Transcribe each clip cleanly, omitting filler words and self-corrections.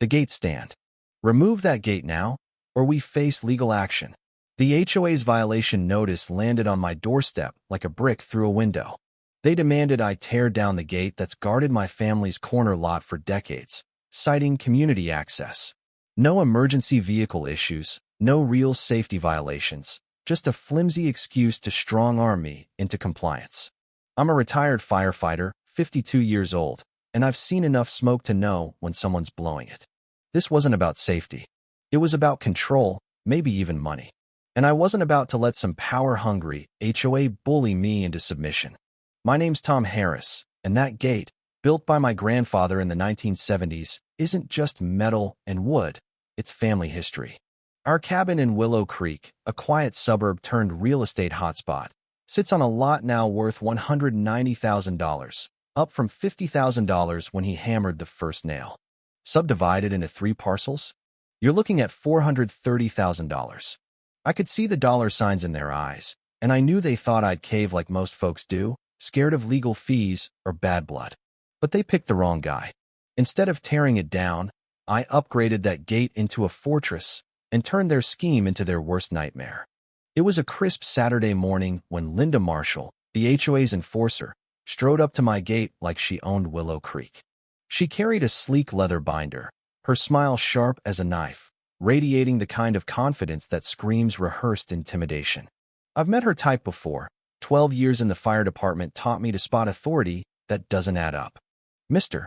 The gate stand. Remove that gate now, or we face legal action. The HOA's violation notice landed on my doorstep like a brick through a window. They demanded I tear down the gate that's guarded my family's corner lot for decades, citing community access. No emergency vehicle issues, no real safety violations, just a flimsy excuse to strong-arm me into compliance. I'm a retired firefighter, 52 years old, and I've seen enough smoke to know when someone's blowing it. This wasn't about safety. It was about control, maybe even money. And I wasn't about to let some power-hungry HOA bully me into submission. My name's Tom Harris, and that gate, built by my grandfather in the 1970s, isn't just metal and wood, it's family history. Our cabin in Willow Creek, a quiet suburb turned real estate hotspot, sits on a lot now worth $190,000, up from $50,000 when he hammered the first nail. Subdivided into 3 parcels? You're looking at $430,000. I could see the dollar signs in their eyes, and I knew they thought I'd cave like most folks do, scared of legal fees or bad blood. But they picked the wrong guy. Instead of tearing it down, I upgraded that gate into a fortress and turned their scheme into their worst nightmare. It was a crisp Saturday morning when Linda Marshall, the HOA's enforcer, strode up to my gate like she owned Willow Creek. She carried a sleek leather binder, her smile sharp as a knife, radiating the kind of confidence that screams rehearsed intimidation. I've met her type before. 12 years in the fire department taught me to spot authority that doesn't add up. "Mr.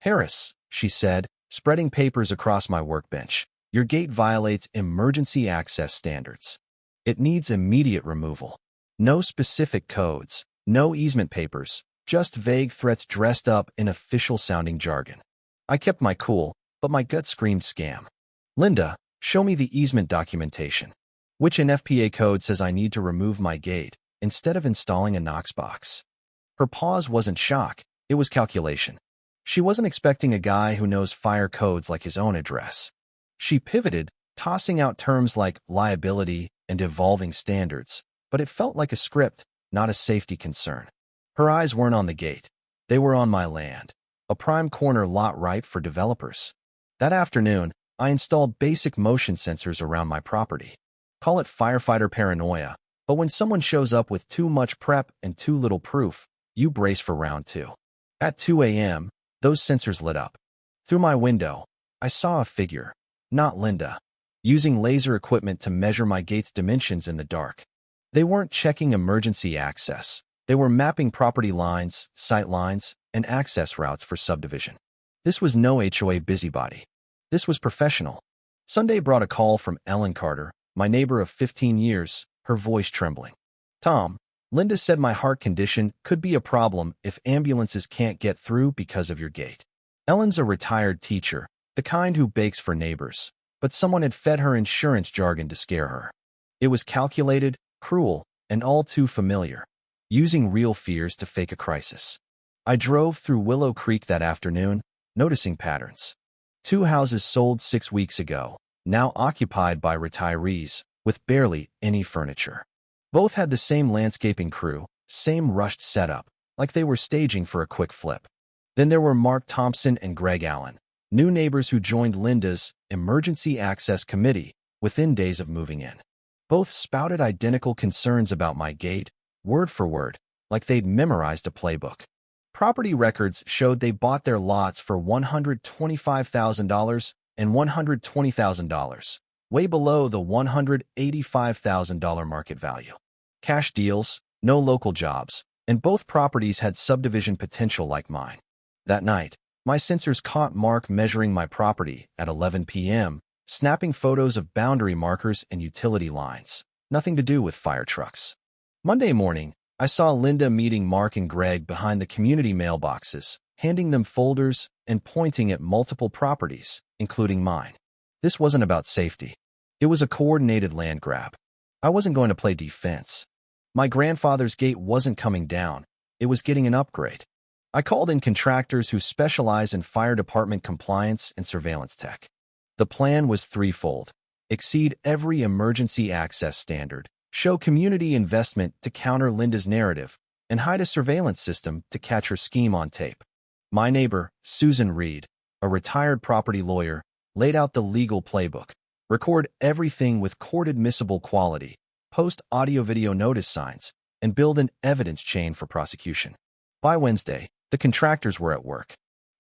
Harris," she said, spreading papers across my workbench, "your gate violates emergency access standards. It needs immediate removal. No specific codes, no easement papers, just vague threats dressed up in official-sounding jargon." I kept my cool, but my gut screamed scam. "Linda, show me the easement documentation. Which NFPA code says I need to remove my gate instead of installing a Knox box?" Her pause wasn't shock, it was calculation. She wasn't expecting a guy who knows fire codes like his own address. She pivoted, tossing out terms like liability and evolving standards, but it felt like a script, not a safety concern. Her eyes weren't on the gate. They were on my land, a prime corner lot ripe for developers. That afternoon, I installed basic motion sensors around my property. Call it firefighter paranoia, but when someone shows up with too much prep and too little proof, you brace for round 2. At 2 a.m., those sensors lit up. Through my window, I saw a figure, not Linda, using laser equipment to measure my gate's dimensions in the dark. They weren't checking emergency access. They were mapping property lines, sight lines, and access routes for subdivision. This was no HOA busybody. This was professional. Sunday brought a call from Ellen Carter, my neighbor of 15 years, her voice trembling. "Tom, Linda said my heart condition could be a problem if ambulances can't get through because of your gate." Ellen's a retired teacher, the kind who bakes for neighbors, but someone had fed her insurance jargon to scare her. It was calculated, cruel, and all too familiar, using real fears to fake a crisis. I drove through Willow Creek that afternoon, noticing patterns. 2 houses sold 6 weeks ago, now occupied by retirees, with barely any furniture. Both had the same landscaping crew, same rushed setup, like they were staging for a quick flip. Then there were Mark Thompson and Greg Allen, new neighbors who joined Linda's Emergency Access Committee within days of moving in. Both spouted identical concerns about my gate, word for word, like they'd memorized a playbook. Property records showed they bought their lots for $125,000 and $120,000, way below the $185,000 market value. Cash deals, no local jobs, and both properties had subdivision potential like mine. That night, my sensors caught Mark measuring my property at 11 p.m., snapping photos of boundary markers and utility lines, nothing to do with fire trucks. Monday morning, I saw Linda meeting Mark and Greg behind the community mailboxes, handing them folders and pointing at multiple properties, including mine. This wasn't about safety. It was a coordinated land grab. I wasn't going to play defense. My grandfather's gate wasn't coming down. It was getting an upgrade. I called in contractors who specialize in fire department compliance and surveillance tech. The plan was threefold: exceed every emergency access standard, show community investment to counter Linda's narrative, and hide a surveillance system to catch her scheme on tape. My neighbor, Susan Reed, a retired property lawyer, laid out the legal playbook. Record everything with court-admissible quality, post audio-video notice signs, and build an evidence chain for prosecution. By Wednesday, the contractors were at work.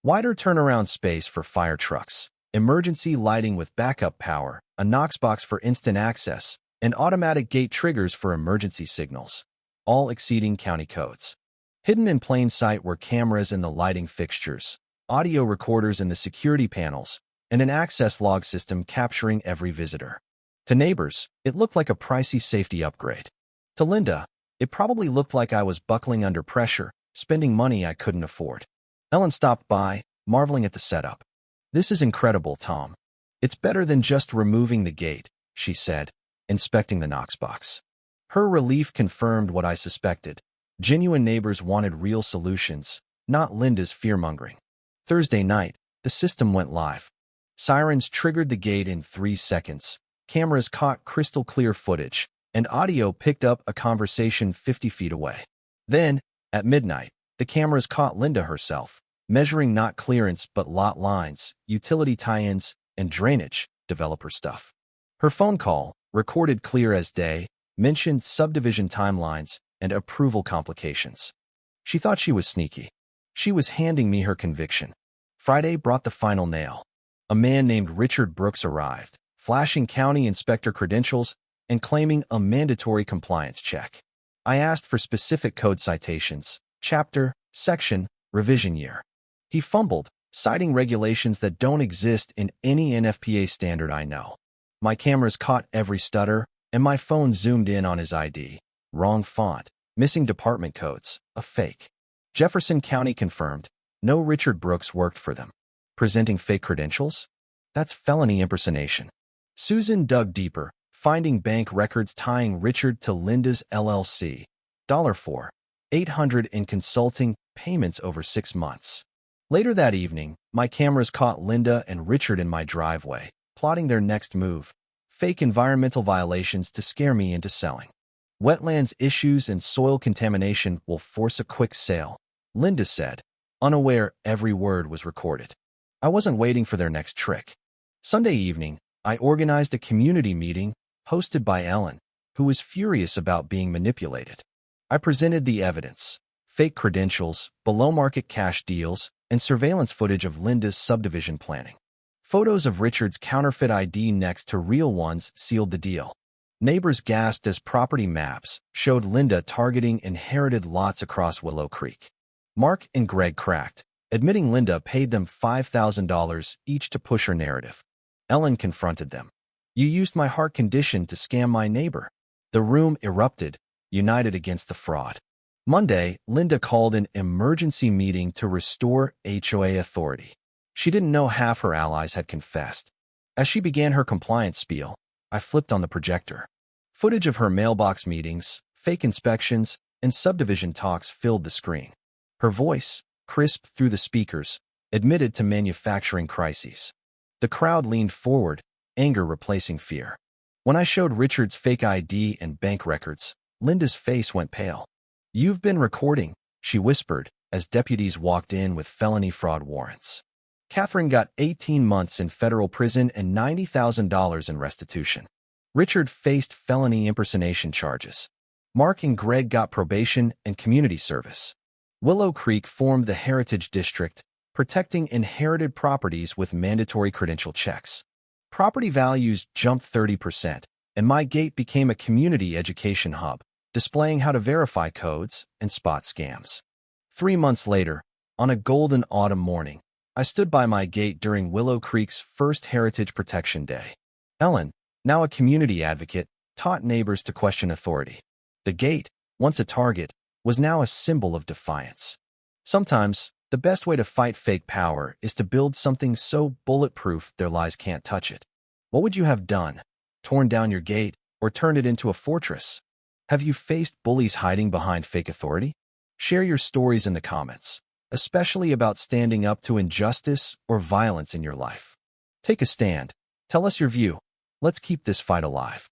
Wider turnaround space for fire trucks, emergency lighting with backup power, a Knox box for instant access, and automatic gate triggers for emergency signals, all exceeding county codes. Hidden in plain sight were cameras in the lighting fixtures, audio recorders in the security panels, and an access log system capturing every visitor. To neighbors, it looked like a pricey safety upgrade. To Linda, it probably looked like I was buckling under pressure, spending money I couldn't afford. Ellen stopped by, marveling at the setup. "This is incredible, Tom. It's better than just removing the gate," she said, inspecting the Knox box. Her relief confirmed what I suspected. Genuine neighbors wanted real solutions, not Linda's fear-mongering. Thursday night, the system went live. Sirens triggered the gate in 3 seconds. Cameras caught crystal-clear footage, and audio picked up a conversation 50 feet away. Then, at midnight, the cameras caught Linda herself, measuring not clearance but lot lines, utility tie-ins, and drainage, developer stuff. Her phone call, recorded clear as day, mentioned subdivision timelines and approval complications. She thought she was sneaky. She was handing me her conviction. Friday brought the final nail. A man named Richard Brooks arrived, flashing county inspector credentials and claiming a mandatory compliance check. I asked for specific code citations, chapter, section, revision year. He fumbled, citing regulations that don't exist in any NFPA standard I know. My cameras caught every stutter, and my phone zoomed in on his ID. Wrong font, missing department codes, a fake. Jefferson County confirmed, no Richard Brooks worked for them. Presenting fake credentials? That's felony impersonation. Susan dug deeper, finding bank records tying Richard to Linda's LLC. $4,800 in consulting payments over 6 months. Later that evening, my cameras caught Linda and Richard in my driveway, plotting their next move. Fake environmental violations to scare me into selling. Wetlands issues and soil contamination will force a quick sale, Linda said, unaware every word was recorded. I wasn't waiting for their next trick. Sunday evening, I organized a community meeting hosted by Ellen, who was furious about being manipulated. I presented the evidence, fake credentials, below-market cash deals, and surveillance footage of Linda's subdivision planning. Photos of Richard's counterfeit ID next to real ones sealed the deal. Neighbors gasped as property maps showed Linda targeting inherited lots across Willow Creek. Mark and Greg cracked, admitting Linda paid them $5,000 each to push her narrative. Ellen confronted them. "You used my heart condition to scam my neighbor." The room erupted, united against the fraud. Monday, Linda called an emergency meeting to restore HOA authority. She didn't know half her allies had confessed. As she began her compliance spiel, I flipped on the projector. Footage of her mailbox meetings, fake inspections, and subdivision talks filled the screen. Her voice, crisp through the speakers, admitted to manufacturing crises. The crowd leaned forward, anger replacing fear. When I showed Richard's fake ID and bank records, Linda's face went pale. "You've been recording," she whispered, as deputies walked in with felony fraud warrants. Catherine got 18 months in federal prison and $90,000 in restitution. Richard faced felony impersonation charges. Mark and Greg got probation and community service. Willow Creek formed the Heritage District, protecting inherited properties with mandatory credential checks. Property values jumped 30%, and my gate became a community education hub, displaying how to verify codes and spot scams. 3 months later, on a golden autumn morning, I stood by my gate during Willow Creek's first Heritage Protection Day. Ellen, now a community advocate, taught neighbors to question authority. The gate, once a target, was now a symbol of defiance. Sometimes, the best way to fight fake power is to build something so bulletproof their lies can't touch it. What would you have done? Torn down your gate or turned it into a fortress? Have you faced bullies hiding behind fake authority? Share your stories in the comments, especially about standing up to injustice or violence in your life. Take a stand. Tell us your view. Let's keep this fight alive.